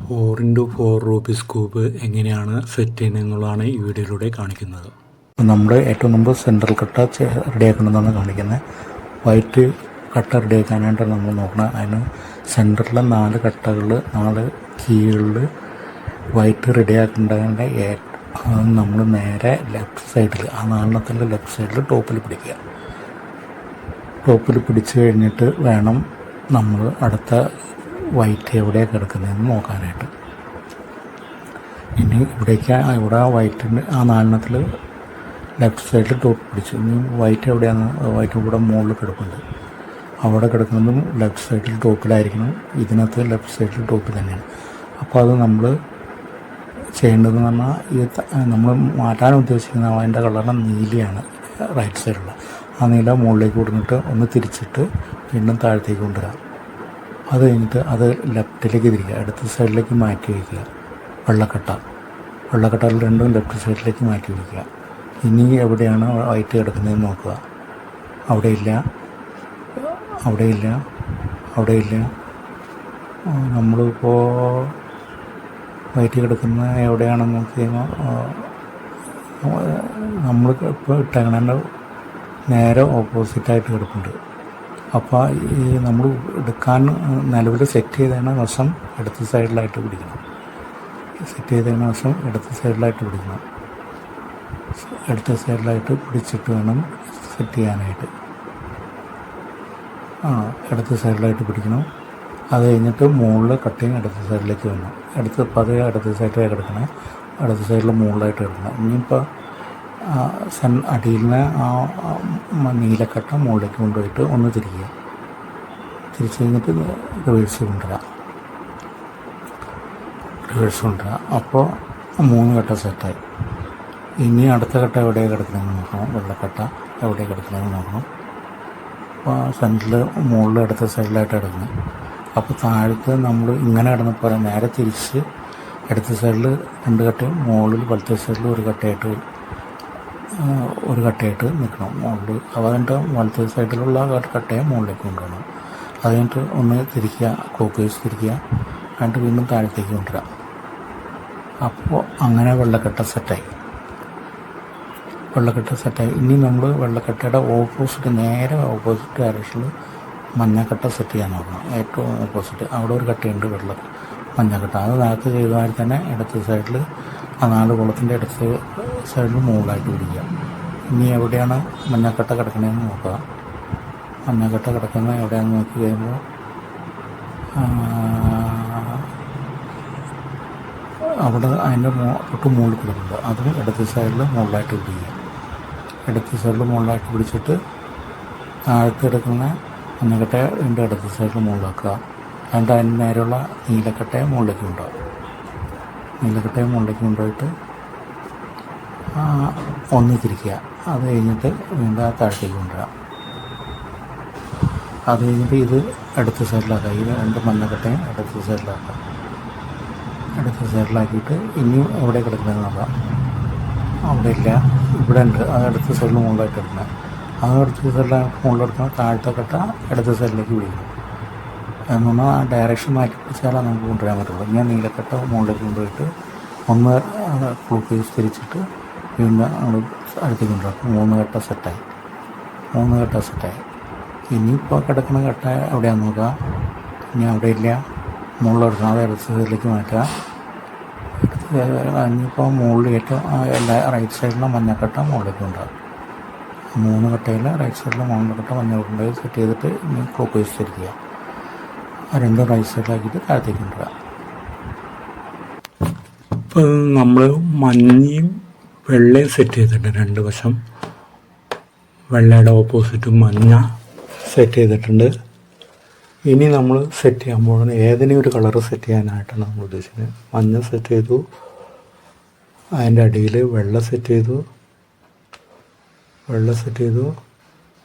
4x4 Rubik's cube എങ്ങനെയാണ് set ചെയ്യുന്നതെന്നുള്ളതാണ് ഈ വീഡിയോയിലൂടെ കാണിക്കുന്നത്. നമ്മുടെ ഏറ്റവും മുമ്പ് സെൻട്രൽ കട്ട റെഡിയാക്കണമെന്നാണ് കാണിക്കുന്നത്. വൈറ്റ് കട്ട റെഡിയാക്കാനായിട്ട് നമ്മൾ നോക്കണം. അതിന് സെൻറ്ററിലെ 4 കട്ടകൾ 4 കീകളിൽ വൈറ്റ് റെഡിയാക്കേണ്ടതിൻ്റെ നമ്മൾ നേരെ ലെഫ്റ്റ് സൈഡിൽ ആ 4 ലെഫ്റ്റ് സൈഡിൽ ടോപ്പിൽ പിടിക്കുക. ടോപ്പിൽ പിടിച്ച് കഴിഞ്ഞിട്ട് വേണം നമ്മൾ അടുത്ത വൈറ്റ് എവിടെയാണ് കിടക്കുന്നതെന്ന് നോക്കാനായിട്ട്. ഇനി ഇവിടെ വൈറ്റിൻ്റെ ആ 4 ലെഫ്റ്റ് സൈഡിൽ ടോപ്പ് പിടിച്ചു. ഇനി വൈറ്റ് എവിടെയാണ്? വൈറ്റ് ഇവിടെ മുകളിൽ കിടപ്പുണ്ട്. അവിടെ കിടക്കുന്നതും ലെഫ്റ്റ് സൈഡിൽ ടോപ്പിലായിരിക്കണം. ഇതിനകത്ത് ലെഫ്റ്റ് സൈഡിൽ ടോപ്പിൽ തന്നെയാണ്. അപ്പോൾ അത് നമ്മൾ ചെയ്യേണ്ടതെന്ന് പറഞ്ഞാൽ നമ്മൾ മാറ്റാൻ ഉദ്ദേശിക്കുന്ന അതിൻ്റെ കളറിന് നീലയാണ് റൈറ്റ് സൈഡിലുള്ള. ആ നീല മുകളിലേക്ക് കൊടുത്തിട്ട് ഒന്ന് തിരിച്ചിട്ട് വീണ്ടും താഴത്തേക്ക് കൊണ്ടുവരാം. അത് കഴിഞ്ഞിട്ട് അത് ലെഫ്റ്റിലേക്ക് തിരിക്കുക. അടുത്ത സൈഡിലേക്ക് മാറ്റി വയ്ക്കുക. വെള്ളക്കട്ടകൾ രണ്ടും ലെഫ്റ്റ് സൈഡിലേക്ക് മാറ്റി വയ്ക്കുക. ഇനി എവിടെയാണ് വൈറ്റ് കിടക്കുന്നതെന്ന് നോക്കുക. അവിടെയില്ല. നമ്മളിപ്പോൾ വൈറ്റ് കിടക്കുന്ന എവിടെയാണെന്ന് നോക്കി കഴിഞ്ഞാൽ നമ്മൾ ഇപ്പോൾ ഇട്ടേക്കണേൻ്റെ നേരെ ഓപ്പോസിറ്റായിട്ട് കിടപ്പുണ്ട്. അപ്പോൾ ഈ നമ്മൾ എടുക്കാൻ നിലവിൽ സെറ്റ് ചെയ്തതിന് വശം ഇടത്ത് സൈഡിലായിട്ട് പിടിക്കണം. ഇടത്ത് സൈഡിലായിട്ട് പിടിച്ചിട്ട് വേണം സെറ്റ് ചെയ്യാനായിട്ട്. ഇടത്ത് സൈഡിലായിട്ട് പിടിക്കണം. അത് കഴിഞ്ഞിട്ട് മുകളിൽ കട്ടിങ് ഇടത്ത് സൈഡിലേക്ക് വരണം. പതിയെ ഇടത്ത് സൈഡിലേക്ക് കിടക്കണം. ഇടത്ത് സൈഡിൽ മുകളിലായിട്ട് കിടക്കണം. ഇനിയിപ്പോൾ അടിയിൽ നിന്ന് ആ നീലക്കട്ട മുകളിലേക്ക് കൊണ്ടുപോയിട്ട് ഒന്ന് തിരിക്കുക. തിരിച്ച് കഴിഞ്ഞിട്ട് റിവേഴ്സ് കൊണ്ടുവരാം. അപ്പോൾ 3 കട്ട സെറ്റായി. ഇനി അടുത്ത കട്ട എവിടെയാണ് കിടക്കണമെന്ന് നോക്കണം. വെള്ളക്കട്ട എവിടെയാണ് കിടക്കണമെന്ന് നോക്കണം. അപ്പോൾ സെൻറ്ററിൽ മുകളിൽ ഇടത്ത സൈഡിലായിട്ട് കിടക്കുന്നത്. അപ്പോൾ താഴത്ത് നമ്മൾ ഇങ്ങനെ കിടന്നപ്പോൾ നേരെ തിരിച്ച് ഇടത്ത സൈഡിൽ 2 കട്ടയും മുകളിൽ വലത്തെ സൈഡിൽ ഒരു കട്ടയായിട്ട് നിൽക്കണം മുകളിൽ. അതുകഴിഞ്ഞിട്ട് വലത്തെ സൈഡിലുള്ള കട്ടയെ മുകളിലേക്ക് കൊണ്ടുപോകണം. അത് കഴിഞ്ഞിട്ട് ഒന്ന് തിരിക്കുക, ക്ലോക്ക് വൈസ് തിരിക്കുക. എന്നിട്ട് വീണ്ടും താഴത്തേക്ക് കൊണ്ടുവരാം. അപ്പോൾ അങ്ങനെ വെള്ളക്കട്ട സെറ്റായി. ഇനി നമ്മൾ വെള്ളക്കട്ടയുടെ നേരെ ഓപ്പോസിറ്റ് ഡയറക്ഷനിൽ മഞ്ഞക്കട്ട സെറ്റ് ചെയ്യാൻ നോക്കണം. ഏറ്റവും ഓപ്പോസിറ്റ് അവിടെ ഒരു കട്ടയുണ്ട് മഞ്ഞക്കട്ട. അത് നേരത്തെ ചെയ്ത മാതിരി തന്നെ ഇടത്ത് സൈഡിൽ ആ 4 കുളത്തിൻ്റെ ഇടത്ത് സൈഡിൽ മുകളിലായിട്ട് പിടിക്കുക. ഇനി എവിടെയാണ് മഞ്ഞക്കട്ട കിടക്കണതെന്ന് നോക്കുക. മഞ്ഞക്കട്ട കിടക്കുന്നത് എവിടെയാണെന്ന് നോക്കി കഴിയുമ്പോൾ അവിടെ അതിൻ്റെ തൊട്ട് മുകളിൽ കിടക്കുന്നുണ്ട്. അതും ഇടത്ത് സൈഡിൽ മുകളിലായിട്ട് പിടിക്കുക. പിടിച്ചിട്ട് താഴത്ത് കിടക്കുന്ന മഞ്ഞക്കട്ട ഇതിൻ്റെ ഇടത്ത് സൈഡിൽ മുകളിലാക്കുക. എന്നിട്ട് അതിന് നേരെയുള്ള നീലക്കട്ടയെ മുകളിലേക്ക് കൊണ്ടുപോയിട്ട് ഒന്ന് തിരിക്കുക. അത് കഴിഞ്ഞിട്ട് വീണ്ടും താഴത്തേക്ക് കൊണ്ടുവരാം. അത് കഴിഞ്ഞിട്ട് ഇത് ഇടത്ത് സൈഡിലാക്കുക. ഈ 2 മഞ്ഞക്കട്ടയും ഇടത്ത് സൈഡിലാക്കിയിട്ട് ഇനിയും എവിടെ കിടക്കുന്നതെന്ന് നോക്കാം. അവിടെ ഇല്ല, ഇവിടെ ഉണ്ട്. അത് ഇടത്ത് സൈഡിൽ മുകളിലായിട്ട് എടുക്കുന്നത്. അത് ഇടത്ത് സൈഡിലായിട്ട് മുകളിലെടുക്കണം. താഴത്തെ കട്ട ഇടത്ത് സൈഡിലേക്ക് പിടിക്കണം. എന്ന് പറഞ്ഞാൽ ആ ഡയറക്ഷൻ മാറ്റി പിടിച്ചാലാണ് നമുക്ക് കൊണ്ടുവരാൻ പറ്റുള്ളൂ. ഞാൻ നീലക്കട്ട മുകളിലേക്ക് കൊണ്ടുപോയിട്ട് ഒന്ന് ക്ലോക്ക് വൈസ് തിരിച്ചിട്ട് വീണ്ടും നമ്മൾ അടുത്തേക്ക് കൊണ്ടുവരാം. 3 കട്ട സെറ്റായി. ഇനിയിപ്പോൾ കിടക്കുന്ന കട്ട എവിടെയാണെന്ന് നോക്കുക. ഇനി അവിടെ ഇല്ല, മുകളിലെടുക്കണം. അത് ഇടത്ത് സൈഡിലേക്ക് മാറ്റുക. ഇനിയിപ്പോൾ മുകളിൽ ഏറ്റവും റൈറ്റ് സൈഡിലെ മഞ്ഞക്കട്ട മുകളിലേക്ക് കൊണ്ടുവരാം. 3 കട്ടയിൽ റൈറ്റ് സൈഡിലെ മഞ്ഞക്കട്ട കൊണ്ടുപോയി സെറ്റ് ചെയ്തിട്ട് ഇനി ക്ലോക്ക് വൈസ് തിരിക്കുക. 2 റൈറ്റ് സൈഡിലാക്കിയിട്ട് താഴത്തേക്ക് കൊണ്ടുവരാം. ഇപ്പോൾ നമ്മൾ മഞ്ഞയും വെള്ളയും സെറ്റ് ചെയ്തിട്ടുണ്ട്. 2 വശം വെള്ളയുടെ ഓപ്പോസിറ്റും മഞ്ഞ സെറ്റ് ചെയ്തിട്ടുണ്ട്. ഇനി നമ്മൾ സെറ്റ് ചെയ്യാൻ പോകുന്നത് ഏതെങ്കിലും ഒരു കളറ് സെറ്റ് ചെയ്യാനായിട്ടാണ് നമ്മൾ ഉദ്ദേശിക്കുന്നത്. മഞ്ഞ സെറ്റ് ചെയ്തു, അതിൻ്റെ അടിയിൽ വെള്ള സെറ്റ് ചെയ്തു.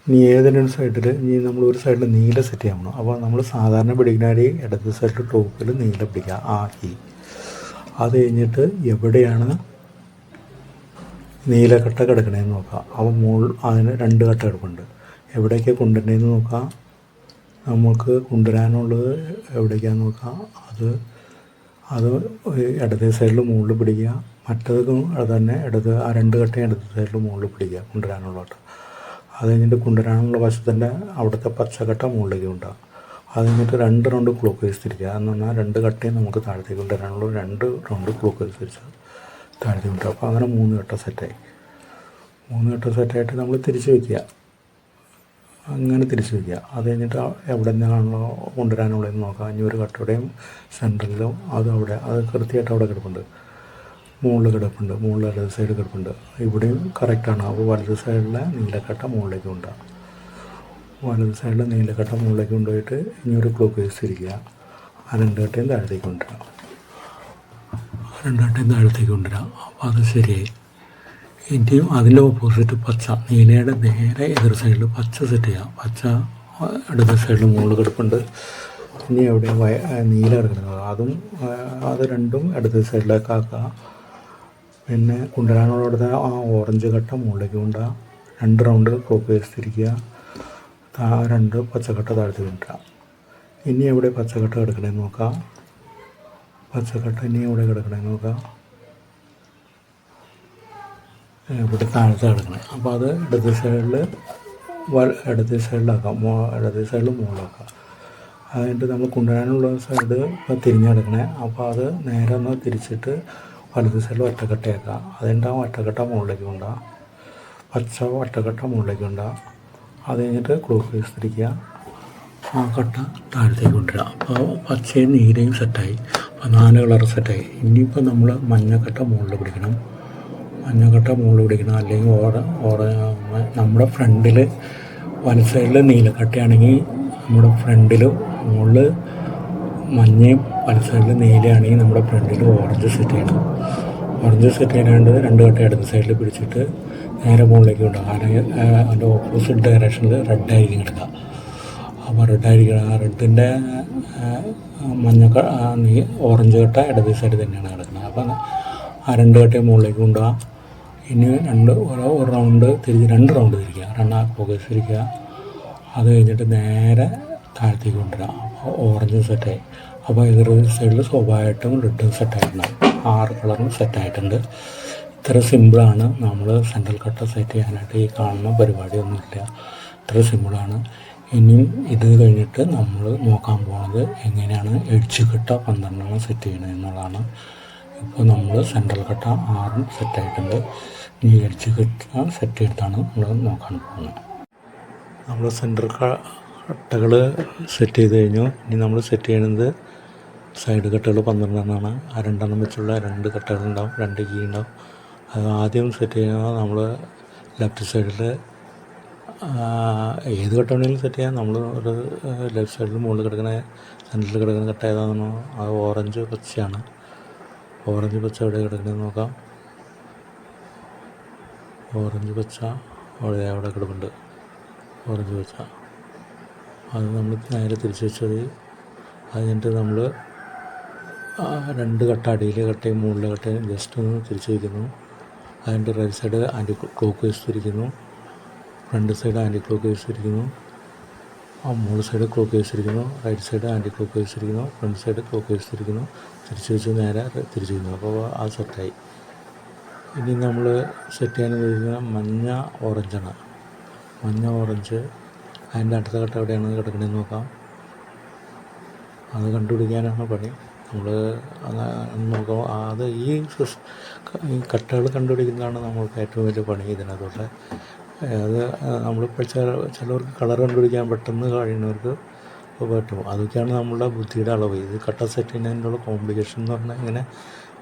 ഇനി ഏതെങ്കിലും ഒരു സൈഡിൽ നമ്മൾ ഒരു സൈഡിൽ നീല സെറ്റ് ചെയ്യാൻ പോകണം. അപ്പോൾ നമ്മൾ സാധാരണ പിടിക്കുന്നതിൽ ഇടത് സൈഡിൽ ടോപ്പിൽ നീല പിടിക്കുക. അത് കഴിഞ്ഞിട്ട് എവിടെയാണ് നീലക്കട്ട കിടക്കണേന്ന് നോക്കാം. അപ്പോൾ അതിന് 2 കട്ട കിടപ്പുണ്ട്. എവിടേക്കാണ് കൊണ്ടുവരേണ്ടതെന്ന് നോക്കാം. നമുക്ക് കൊണ്ടുവരാനുള്ളത് എവിടേക്കാന്ന് നോക്കാം. അത് അത് ഇടത് സൈഡിൽ മുകളിൽ പിടിക്കുക, മറ്റേതും അത് തന്നെ ആ 2 കട്ടയും ഇടത് സൈഡിൽ മുകളിൽ പിടിക്കുക കൊണ്ടുവരാനുള്ളോട്ട്. അത് കഴിഞ്ഞിട്ട് കൊണ്ടുവരാനുള്ള വശത്തിൻ്റെ അവിടുത്തെ പച്ചക്കട്ട മുകളിലേക്ക് ഉണ്ടാകും. അത് കഴിഞ്ഞിട്ട് 2 റൗണ്ട് ക്ലോക്ക് വൈസ് തിരിക്കുക. എന്ന് പറഞ്ഞാൽ 2 കട്ടയും നമുക്ക് താഴത്തേക്ക് കൊണ്ടുവരാനുള്ള 2 റൗണ്ട് ക്ലോക്ക് വൈസ് തിരിച്ച് താഴത്തേക്ക് കൊണ്ടുവരും. അപ്പോൾ അങ്ങനെ 3 കട്ട സെറ്റായി. 3 കട്ട സെറ്റായിട്ട് നമ്മൾ തിരിച്ച് വയ്ക്കുക, അങ്ങനെ തിരിച്ച് വയ്ക്കുക. അത് കഴിഞ്ഞിട്ട് എവിടെ നിന്നാണല്ലോ കൊണ്ടുവരാനുള്ളതെന്ന് നോക്കാം. ഇനി ഒരു കട്ടയുടെയും സെൻറ്ററിലും അത് കൃത്യമായിട്ട് അവിടെ കിടപ്പുണ്ട്, മുകളിൽ കിടപ്പുണ്ട്, മുകളിൽ ഇടത് സൈഡ് കിടപ്പുണ്ട്. ഇവിടെയും കറക്റ്റാണ്. അപ്പോൾ വലത് സൈഡിലെ നീലക്കട്ട മുകളിലേക്ക് കൊണ്ടുപോകാം. വലത് സൈഡിലെ നീലക്കട്ട മുകളിലേക്ക് കൊണ്ടുപോയിട്ട് ഇനി ഒരു ക്ലോക്ക് വൈസ് തിരിക്കുക. ആ 2 കട്ടയും താഴത്തേക്ക് കൊണ്ടുവരാം. 2 കട്ടയും താഴത്തേക്ക് കൊണ്ടുവരാം. അപ്പോൾ അത് ശരിയായി. ഇനിയും അതിൻ്റെ ഓപ്പോസിറ്റ് പച്ച, നീലയുടെ നേരെ എതിർ സൈഡിൽ പച്ച സെറ്റ് ചെയ്യാം. പച്ച ഇടത് സൈഡിൽ മുകളിൽ കിടപ്പുണ്ട്. ഇനി എവിടെ നീല കിടക്കുന്നത് അത് രണ്ടും ഇടത് സൈഡിലേക്ക് ആക്കുക. പിന്നെ കൊണ്ടുവരാനുള്ളത് ആ ഓറഞ്ച് കട്ട മുകളിലേക്ക് കൊണ്ടുപോകുക. 2 റൗണ്ട് ക്ലോക്ക് വൈസ് തിരിക്കുക. 2 പച്ചക്കട്ട താഴത്ത് കൊണ്ടുവരാം. ഇനി എവിടെ പച്ചക്കട്ട കിടക്കണമെന്ന് നോക്കാം. പച്ചക്കട്ട ഇനി എവിടെ കിടക്കണമെന്ന് നോക്കാം. ഇവിടെ താഴത്ത് കിടക്കണം. അപ്പോൾ അത് ഇടത് സൈഡിലാക്കാം, ഇടത് സൈഡിൽ മുകളിലാക്കാം. അതിൻ്റെ നമ്മൾ കൊണ്ടുവരാനുള്ള സൈഡ് ഇപ്പോൾ തിരിഞ്ഞ് കിടക്കണേ. അപ്പോൾ അത് നേരെ ഒന്ന് തിരിച്ചിട്ട് വലത് സൈഡിൽ ഒറ്റക്കട്ടയാക്കാം. അതുണ്ടാവും ഒറ്റക്കട്ട മുകളിലേക്ക് കൊണ്ടുപോകാം. പച്ച ഒറ്റക്കട്ട മുകളിലേക്ക് കൊണ്ടുപോകാം. അത് കഴിഞ്ഞിട്ട് ക്ലോക്ക് വൈസ് തിരിക്കുക. ആ കട്ട താഴത്തേക്ക് കൊണ്ടുവരിക. അപ്പോൾ പച്ചയും നീലയും സെറ്റായി. അപ്പോൾ 4 കളർ സെറ്റായി. ഇനിയിപ്പോൾ നമ്മൾ മഞ്ഞക്കട്ട മുകളിൽ പിടിക്കണം. മഞ്ഞക്കട്ട മുകളിൽ പിടിക്കണം. അല്ലെങ്കിൽ നമ്മുടെ ഫ്രണ്ടിൽ വലത് സൈഡിൽ നീലക്കട്ടയാണെങ്കിൽ നമ്മുടെ ഫ്രണ്ടിൽ മുകളിൽ മഞ്ഞയും വലത് സൈഡിൽ നീലയാണെങ്കിൽ നമ്മുടെ ഫ്രണ്ടിൽ ഓറഞ്ച് സെറ്റ് ചെയ്യണം. ഓറഞ്ച് സെറ്റ് ചെയ്യാനാണ്ട് 2 കട്ട ഇടത് സൈഡിൽ പിടിച്ചിട്ട് നേരെ മുകളിലേക്ക് ഉണ്ടാകും. അല്ലെങ്കിൽ അതിൻ്റെ ഓപ്പോസിറ്റ് ഡയറക്ഷനിൽ റെഡായിരിക്കും കിടക്കുക. അപ്പോൾ റെഡിൻ്റെ ഓറഞ്ച് കട്ട ഇടത് സൈഡിൽ തന്നെയാണ് കിടക്കുന്നത്. അപ്പം ആ 2 കട്ടയും മുകളിലേക്ക് കൊണ്ടുപോകാം. ഇനി ഒരു റൗണ്ട് തിരിച്ച് 2 റൗണ്ട് തിരിക്കുക. 2 ഫോക്കസ് തിരിക്കുക. അത് കഴിഞ്ഞിട്ട് നേരെ താഴത്തേക്ക് കൊണ്ടുവരാം. അപ്പോൾ ഓറഞ്ച് സെറ്റായി. അപ്പോൾ എതിർ സൈഡിൽ സ്വാഭാവികമായിട്ടും റെഡും സെറ്റായിട്ടുണ്ടാകും. 6 കളറും സെറ്റായിട്ടുണ്ട്. ഇത്ര സിമ്പിളാണ് നമ്മൾ സെൻട്രൽ കട്ട സെറ്റ് ചെയ്യാനായിട്ട്. ഈ കാണുന്ന പരിപാടിയൊന്നുമില്ല, ഇത്ര സിമ്പിളാണ്. ഇനിയും ഇത് കഴിഞ്ഞിട്ട് നമ്മൾ നോക്കാൻ പോകുന്നത് എങ്ങനെയാണ് എഡ്ജ് കട്ട 12 സെറ്റ് ചെയ്യണത് എന്നുള്ളതാണ്. ഇപ്പോൾ നമ്മൾ സെൻട്രൽ കട്ട 6 സെറ്റായിട്ടുണ്ട്. ഇനി എഡ്ജ് കട്ട സെറ്റ് ചെയ്തിട്ടാണ് നമ്മൾ നോക്കാൻ പോകുന്നത്. നമ്മൾ സെൻട്രൽ കട്ടകൾ സെറ്റ് ചെയ്ത് കഴിഞ്ഞു. ഇനി നമ്മൾ സെറ്റ് ചെയ്യുന്നത് സൈഡ് കട്ടകൾ 12 ആ 2 വെച്ചുള്ള 2 കട്ടകളുണ്ടാവും, 2 കീ ഉണ്ടാവും. അത് ആദ്യം സെറ്റ് ചെയ്യുന്നത് നമ്മൾ ലെഫ്റ്റ് സൈഡിൽ ഏത് കട്ട വേണമെങ്കിലും സെറ്റ് ചെയ്യാം. നമ്മൾ ഒരു ലെഫ്റ്റ് സൈഡിൽ മുകളിൽ കിടക്കുന്ന സെൻറ്ററിൽ കിടക്കുന്ന കട്ട ഏതാണെന്നോ അത് ഓറഞ്ച് പച്ചയാണ്. ഓറഞ്ച് പച്ച എവിടെ കിടക്കണമെന്ന് നോക്കാം. ഓറഞ്ച് പച്ച അവിടെ കിടപ്പുണ്ട്. ഓറഞ്ച് പച്ച അത് നമ്മൾ നേരെ തിരിച്ച് വെച്ചത്. അത് കഴിഞ്ഞിട്ട് നമ്മൾ 2 കട്ട അടിയിലെ കട്ടയും മുകളിലെ കട്ടയും ജസ്റ്റ് ഒന്ന് തിരിച്ച് വയ്ക്കുന്നു. അതിൻ്റെ right side anti clock vice തിരിക്കുന്നു. Front side anti clock vice തിരിക്കുന്നു. മുകളിൽ സൈഡ് ക്ലോക്ക് വൈസ് തിരിക്കുന്നു. Right side anti clock vice തിരിക്കുന്നു. ഫ്രണ്ട് സൈഡ് ക്ലോക്ക് വൈസ് തിരിക്കുന്നു. തിരിച്ച് വെച്ച് നേരെ തിരിച്ച് വയ്ക്കുന്നു. അപ്പോൾ ആ സെറ്റായി. ഇനി നമ്മൾ സെറ്റ് ചെയ്യാൻ ഉപയോഗിക്കുന്ന മഞ്ഞ ഓറഞ്ചാണ്. മഞ്ഞ ഓറഞ്ച് അതിൻ്റെ അടുത്ത കട്ട എവിടെയാണ് കിടക്കണമെന്ന് നോക്കാം. അത് കണ്ടുപിടിക്കാനാണ് പണി. നമ്മൾ നോക്കാം. അത് ഈ കട്ടകൾ കണ്ടുപിടിക്കുന്നതാണ് നമ്മൾക്ക് ഏറ്റവും വലിയ പണി ഇതിനകത്തോട്ട്. അത് നമ്മളിപ്പോൾ ചിലവർക്ക് കളർ കണ്ടുപിടിക്കാൻ പെട്ടെന്ന് കഴിയുന്നവർക്ക് പറ്റും. അതൊക്കെയാണ് നമ്മളുടെ ബുദ്ധിയുടെ അളവ്. ഇത് കട്ട സെറ്റ് ചെയ്യുന്നതിനുള്ള കോംപ്ലിക്കേഷൻ എന്ന് പറഞ്ഞാൽ ഇങ്ങനെ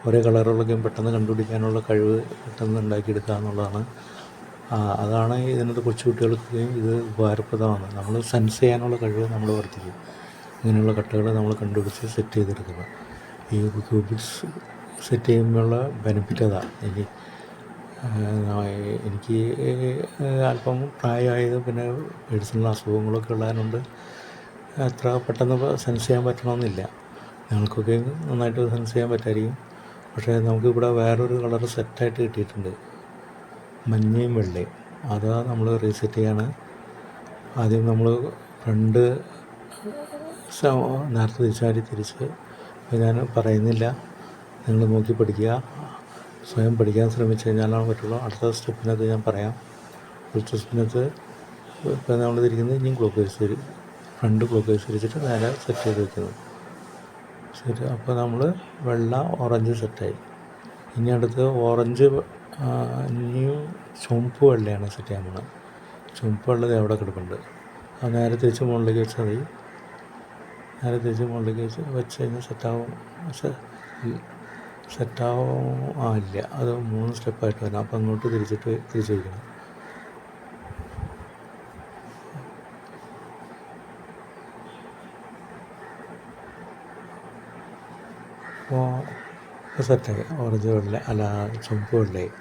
ഒരേ കളറുകളൊക്കെ പെട്ടെന്ന് കണ്ടുപിടിക്കാനുള്ള കഴിവ് പെട്ടെന്ന് ഉണ്ടാക്കിയെടുക്കുക എന്നുള്ളതാണ്. അതാണ് ഇതിനകത്ത് കൊച്ചുകുട്ടികൾക്കൊക്കെയും ഇത് ഉപകാരപ്രദമാണ്. നമ്മൾ സെൻസ് ചെയ്യാനുള്ള കഴിവ് നമ്മൾ വർദ്ധിക്കും. ഇങ്ങനെയുള്ള കട്ടകൾ നമ്മൾ കണ്ടുപിടിച്ച് സെറ്റ് ചെയ്തെടുക്കുക. ഈ ക്യൂബിക്സ് സെറ്റ് ചെയ്യുമ്പോഴുള്ള ബെനിഫിറ്റ് അതാണ്. എനിക്ക് അല്പം പ്രായമായത് പിന്നെ പേഴ്സണൽ അസുഖങ്ങളൊക്കെ ഉള്ളതിനുണ്ട് അത്ര പെട്ടെന്ന് സെൻസ് ചെയ്യാൻ പറ്റണമെന്നില്ല. ഞങ്ങൾക്കൊക്കെ നന്നായിട്ട് സെൻസ് ചെയ്യാൻ പറ്റായിരിക്കും. പക്ഷേ നമുക്കിവിടെ വേറൊരു കളർ സെറ്റായിട്ട് കിട്ടിയിട്ടുണ്ട്, മഞ്ഞയും വെള്ളയും. അതാ നമ്മൾ റീസെറ്റ് ചെയ്യാണ്. ആദ്യം നമ്മൾ ഫ്രണ്ട് നേരത്തെ തിരിച്ച് അപ്പോൾ ഞാൻ പറയുന്നില്ല, നിങ്ങൾ നോക്കി പഠിക്കുക. സ്വയം പഠിക്കാൻ ശ്രമിച്ചു കഴിഞ്ഞാലാണ് പറ്റുള്ളൂ. അടുത്ത സ്റ്റെപ്പിനകത്ത് ഞാൻ പറയാം. അടുത്ത സ്റ്റെപ്പിനകത്ത് ഇപ്പോൾ നമ്മൾ തിരിക്കുന്നത് ഇനിയും clockwise front clockwise തിരിച്ചിട്ട് നേരെ സെറ്റ് ചെയ്ത് വെക്കുന്നത്. ശരി, അപ്പോൾ നമ്മൾ വെള്ള ഓറഞ്ച് സെറ്റായി. ഇനി അടുത്ത് ഓറഞ്ച് ഇനിയും ചുവപ്പ് വെള്ളയാണ് സെറ്റ് ചെയ്യാൻ പോകുന്നത്. ചുവപ്പ് വെള്ളത് എവിടെ കിടപ്പുണ്ട്, അത് നേരെ തിരിച്ച് മുകളിലേക്ക് വെച്ചാൽ മതി. നേരെ തിരിച്ച് മുകളിലേക്ക് വെച്ച് കഴിഞ്ഞാൽ സെറ്റാവും. പക്ഷേ ഇല്ല, അത് 3 സ്റ്റെപ്പായിട്ട് വരണം. അപ്പോൾ അങ്ങോട്ട് തിരിച്ച് വയ്ക്കണം. അപ്പോൾ സെറ്റായി. ഓറഞ്ച് വെള്ള ചുവപ്പ് വെള്ളയായി.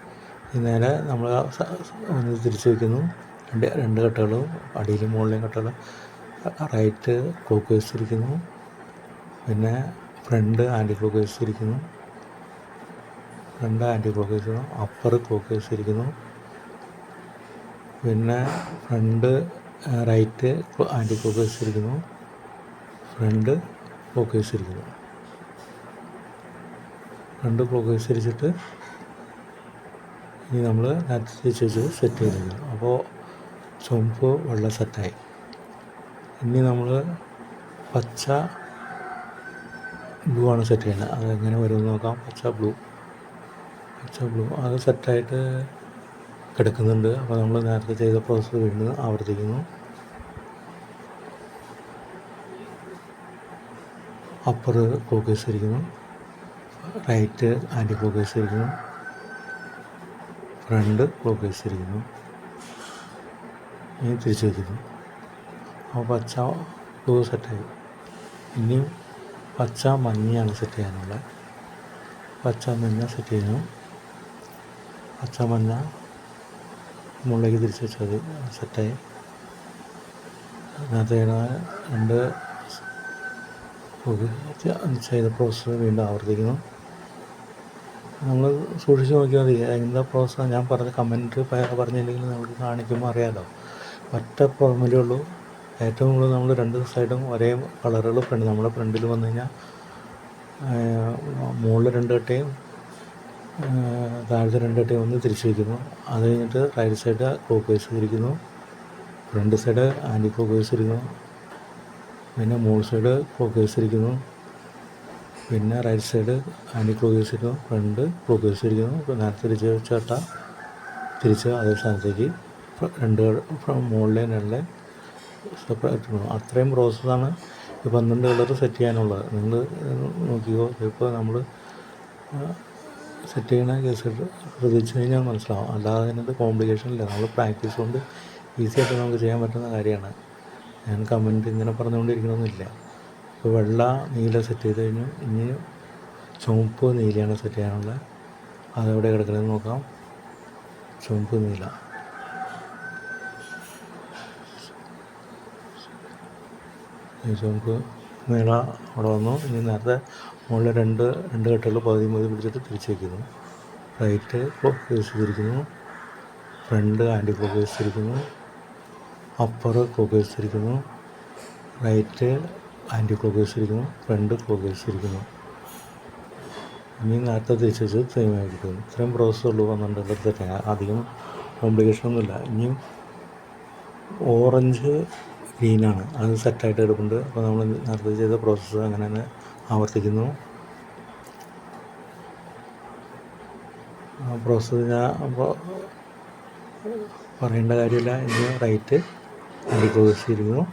നേരെ നമ്മൾ ഒന്ന് തിരിച്ച് വയ്ക്കുന്നു. രണ്ട് കട്ടകളും അടിയിലും മുകളിലെയും കട്ടകൾ റൈറ്റ് ക്ലോക്ക് വൈസ് തിരിക്കുന്നു. പിന്നെ ഫ്രണ്ട് ആൻറ്റി ക്ലോക്ക് വൈസ് തിരിക്കുന്നു. Front anticlockwise, upper clock vice തിരിക്കുന്നു. പിന്നെ front right anti clock vice തിരിക്കുന്നു. ഫ്രണ്ട് ക്ലോക്ക് വൈസ് തിരിക്കുന്നു. ഫ്രണ്ട് ക്ലോക്ക് വൈസ് തിരിച്ചിട്ട് ഇനി നമ്മൾ തിരിച്ച് വെച്ച് സെറ്റ് ചെയ്തിരിക്കുന്നു. അപ്പോൾ ചുവപ്പ് വെള്ള സെറ്റായി. ഇനി നമ്മൾ പച്ച ബ്ലൂ ആണ് സെറ്റ് ചെയ്യുന്നത്. അതെങ്ങനെ വരുമെന്ന് നോക്കാം. പച്ച ബ്ലൂ അത് സെറ്റായിട്ട് കിടക്കുന്നുണ്ട്. അപ്പോൾ നമ്മൾ നേരത്തെ ചെയ്ത പ്രോസസ്സ് വീണ്ടും ആവർത്തിക്കുന്നു. അപ്പർ ക്ലോക്ക് വൈസ് ഇരിക്കുന്നു. റൈറ്റ് ആൻറ്റി ക്ലോക്ക് വൈസ് ഇരിക്കുന്നു. ഫ്രണ്ട് ക്ലോക്ക് വൈസ് ഇരിക്കുന്നു. ഇനി തിരിച്ച് വയ്ക്കുന്നു. അപ്പോൾ പച്ച ബ്ലൂ സെറ്റായി. ഇനിയും പച്ച മഞ്ഞയാണ് സെറ്റ് ചെയ്യാനുള്ളത്. പച്ച മഞ്ഞ സെറ്റ് ചെയ്യുന്നു. പച്ച മഞ്ഞ മുകളിലേക്ക് തിരിച്ച് വെച്ചാൽ സെറ്റായി. അതിനകത്ത് രണ്ട് ചെയ്ത പ്രോസസ്സ് വീണ്ടും ആവർത്തിക്കുന്നു. നമ്മൾ സൂക്ഷിച്ച് നോക്കിയാൽ മതി എന്താ പ്രോസസ്സാണ്. ഞാൻ പറഞ്ഞ കമൻറ്റ് പറഞ്ഞില്ലെങ്കിൽ നമുക്ക് കാണിക്കുമ്പോൾ അറിയാമല്ലോ. ഒറ്റ ഫോർമുലേ ഉള്ളൂ. ഏറ്റവും കൂടുതൽ നമ്മൾ 2 സൈഡും ഒരേ കളറുകൾ നമ്മുടെ ഫ്രണ്ടിൽ വന്നു കഴിഞ്ഞാൽ മുകളിൽ 2 കട്ടയും താഴത്തെ 2 കട്ടയും ഒന്ന് തിരിച്ച് വയ്ക്കുന്നു. അത് കഴിഞ്ഞിട്ട് റൈറ്റ് സൈഡ് ക്ലോക്ക് വൈസ് തിരിക്കുന്നു. Front side anti clock vice ഇരിക്കുന്നു. പിന്നെ മുകൾ സൈഡ് ക്ലോക്ക് വൈസ് ഇരിക്കുന്നു. പിന്നെ right side anti clock vice ഇരിക്കുന്നു. ഫ്രണ്ട് ക്ലോക്ക് വൈസ് ഇരിക്കുന്നു. നേരത്തെ തിരിച്ച് വെച്ച കട്ട തിരിച്ച് അതേ സ്ഥാനത്തേക്ക് മുകളിലെയും 2 സെപ്പറേറ്റ് ചെയ്യണം. അത്രയും പ്രോസസ്സാണ് ഈ 12 കളർ സെറ്റ് ചെയ്യാനുള്ളത്. നിങ്ങൾ നോക്കിയോ, ഇപ്പോൾ നമ്മൾ സെറ്റ് ചെയ്യണ കേസ് ശ്രദ്ധിച്ചു കഴിഞ്ഞാൽ മനസ്സിലാവും. അല്ലാതെ അതിനകത്ത് കോംപ്ലിക്കേഷൻ ഇല്ല. നമ്മൾ പ്രാക്ടീസ് കൊണ്ട് ഈസി ആയിട്ട് നമുക്ക് ചെയ്യാൻ പറ്റുന്ന കാര്യമാണ്. ഞാൻ കമൻറ്റ് ഇങ്ങനെ പറഞ്ഞുകൊണ്ടിരിക്കണമെന്നില്ല. ഇപ്പോൾ വെള്ള നീല സെറ്റ് ചെയ്ത് കഴിഞ്ഞു. ഇനി ചുവപ്പ് നീലയാണ് സെറ്റ് ചെയ്യാനുള്ളത്. അതെവിടെ കിടക്കണമെന്ന് നോക്കാം. ചുവപ്പ് നീല ചുവപ്പ് നീള അവിടെ വന്നു. ഇനി നേരത്തെ മുകളിൽ രണ്ട് കെട്ടുകൾ പകുതി പിടിച്ചിട്ട് തിരിച്ച് വയ്ക്കുന്നു. റൈറ്റ് ക്ലോക്ക് വൈസ് തിരിക്കുന്നു. ഫ്രണ്ട് ആൻറ്റി ക്ലോക്ക് വൈസ് തിരിക്കുന്നു. അപ്പർ ക്ലോക്ക് വൈസ് തിരിക്കുന്നു. റൈറ്റ് ആൻറ്റി ക്ലോക്ക് വൈസ് തിരിക്കുന്നു. ഫ്രണ്ട് ക്ലോക്ക് വൈസ് തിരിക്കുന്നു. ഇനി നേരത്തെ തിരിച്ച് വെച്ച് സെയിമായി കിട്ടുന്നു. ഇത്രയും പ്രോസസ്സ് ഉള്ളൂ. 12 സെറ്റ്. അധികം കോംപ്ലിക്കേഷനൊന്നുമില്ല. ഇനിയും ഓറഞ്ച് ഗ്രീനാണ്, അത് സെറ്റായിട്ട് എടുക്കുന്നുണ്ട്. അപ്പോൾ നമ്മൾ നേരത്തെ ചെയ്ത പ്രോസസ്സ് അങ്ങനെ തന്നെ ആവർത്തിക്കുന്നു. ആ പ്രോസസ്സ് ഞാൻ അപ്പോൾ പറയേണ്ട കാര്യമില്ല. ഇനി റൈറ്റ് ആൻറ്റി ക്ലോക്ക് വൈസ് തിരിക്കുന്നു.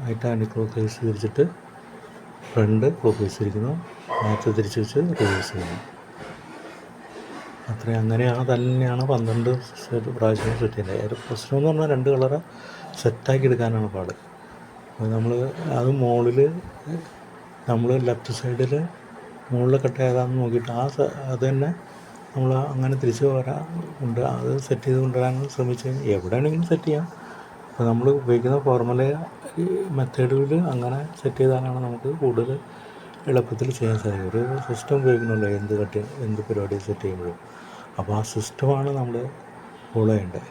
റൈറ്റ് ആൻറ്റി ക്ലോക്ക് വൈസ് തിരിച്ചിട്ട് ഫ്രണ്ട് ക്ലോക്ക് വൈസ് തിരിക്കുന്നു. നേരത്തെ തിരിച്ച് വെച്ച് റിവേഴ്സ് ചെയ്യുന്നു. അങ്ങനെയാണ് തന്നെയാണ് 12 പ്രാവശ്യം സെറ്റ് ചെയ്യുന്നത്. ഒരു പ്രശ്നം എന്ന് പറഞ്ഞാൽ 2 കളറ് സെറ്റാക്കി എടുക്കാനാണ് പാട്. നമ്മൾ അത് മുകളിൽ നമ്മൾ ലെഫ്റ്റ് സൈഡിൽ മുകളിൽ കട്ട് ഏതാണെന്ന് നോക്കിയിട്ട് അത് തന്നെ നമ്മൾ അങ്ങനെ തിരിച്ച് ഉണ്ട് അത് സെറ്റ് ചെയ്ത് കൊണ്ടുവരാൻ ശ്രമിച്ച് എവിടെയാണെങ്കിലും സെറ്റ് ചെയ്യാം. അപ്പോൾ നമ്മൾ ഉപയോഗിക്കുന്ന ഫോർമുല മെത്തേഡിൽ അങ്ങനെ സെറ്റ് ചെയ്താലാണ് നമുക്ക് കൂടുതൽ എളുപ്പത്തിൽ ചെയ്യാൻ സാധിക്കും. ഒരു സിസ്റ്റം ഉപയോഗിക്കണമല്ലോ എന്ത് പരിപാടി സെറ്റ് ചെയ്യുമ്പോഴും. അപ്പോൾ ആ സിസ്റ്റമാണ് നമ്മൾ ഫോളോ ചെയ്യേണ്ടത്.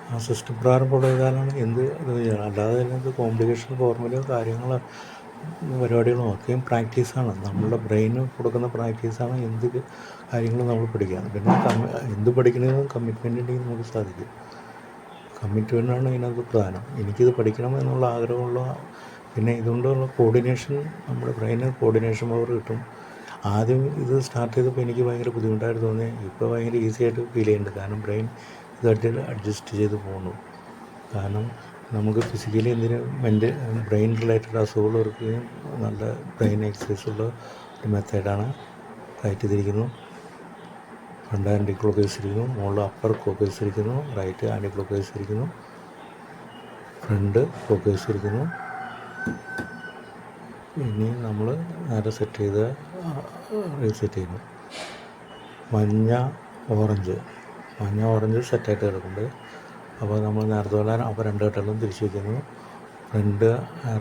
ആ സിസ്റ്റം പ്രകാരം ഫോളോ ചെയ്താലാണ് എന്ത് ഇത് ചെയ്യണം. അല്ലാതെ അതിനകത്ത് കോംപ്ലിക്കേഷൻ ഫോർമുലയോ കാര്യങ്ങളോ പരിപാടികളും ഒക്കെയും പ്രാക്ടീസാണ്. നമ്മളുടെ ബ്രെയിന് കൊടുക്കുന്ന പ്രാക്ടീസാണ് എന്ത് കാര്യങ്ങളും നമ്മൾ പഠിക്കുക. പിന്നെ എന്ത് പഠിക്കണമെങ്കിലും കമ്മിറ്റ്മെൻ്റ് ഉണ്ടെങ്കിൽ നമുക്ക് സാധിക്കും. കമ്മിറ്റ്മെൻ്റാണ് ഇതിനകത്ത് പ്രധാനം. എനിക്കിത് പഠിക്കണം എന്നുള്ള ആഗ്രഹമുള്ള, പിന്നെ ഇതുകൊണ്ടുള്ള കോർഡിനേഷൻ, നമ്മുടെ ബ്രെയിന് കോർഡിനേഷൻ പവർ കിട്ടും. ആദ്യം ഇത് സ്റ്റാർട്ട് ചെയ്തപ്പോൾ എനിക്ക് ഭയങ്കര ബുദ്ധിമുട്ടായിട്ട് തോന്നി. ഇപ്പോൾ ഭയങ്കര ഈസി ആയിട്ട് ഫീൽ ചെയ്യുന്നുണ്ട്. കാരണം ബ്രെയിൻ ഇതായിട്ട് അഡ്ജസ്റ്റ് ചെയ്ത് പോകുന്നു. കാരണം നമുക്ക് ഫിസിക്കലി ബ്രെയിൻ റിലേറ്റഡ് അസുഖമുള്ളവർക്ക് നല്ല ബ്രെയിൻ എക്സസൈസുള്ള ഒരു മെത്തേഡാണ്. റൈറ്റ് ചെയ്തിരിക്കുന്നു, ഫ്രണ്ട് ആൻറ്റി ക്ലോക്കേഴ്സ് ഇരിക്കുന്നു, മുകളിൽ അപ്പർ ക്ലോക്കേഴ്സ് ഇരിക്കുന്നു, റൈറ്റ് ആൻറ്റി ക്ലോക്കേഴ്സ് ഇരിക്കുന്നു, ഫ്രണ്ട് ക്ലോക്കേഴ്സ് ഇരിക്കുന്നു. ഇനി നമ്മൾ നേരെ സെറ്റ് ചെയ്ത് റീസെറ്റ് ചെയ്യുന്നു. മഞ്ഞ ഓറഞ്ച് സെറ്റായിട്ട് കിടക്കുന്നുണ്ട്. അപ്പോൾ നമ്മൾ നേരത്തെ പോലെ അപ്പോൾ 2 ഘട്ടങ്ങളും തിരിച്ച് വയ്ക്കുന്നു. ഫ്രണ്ട്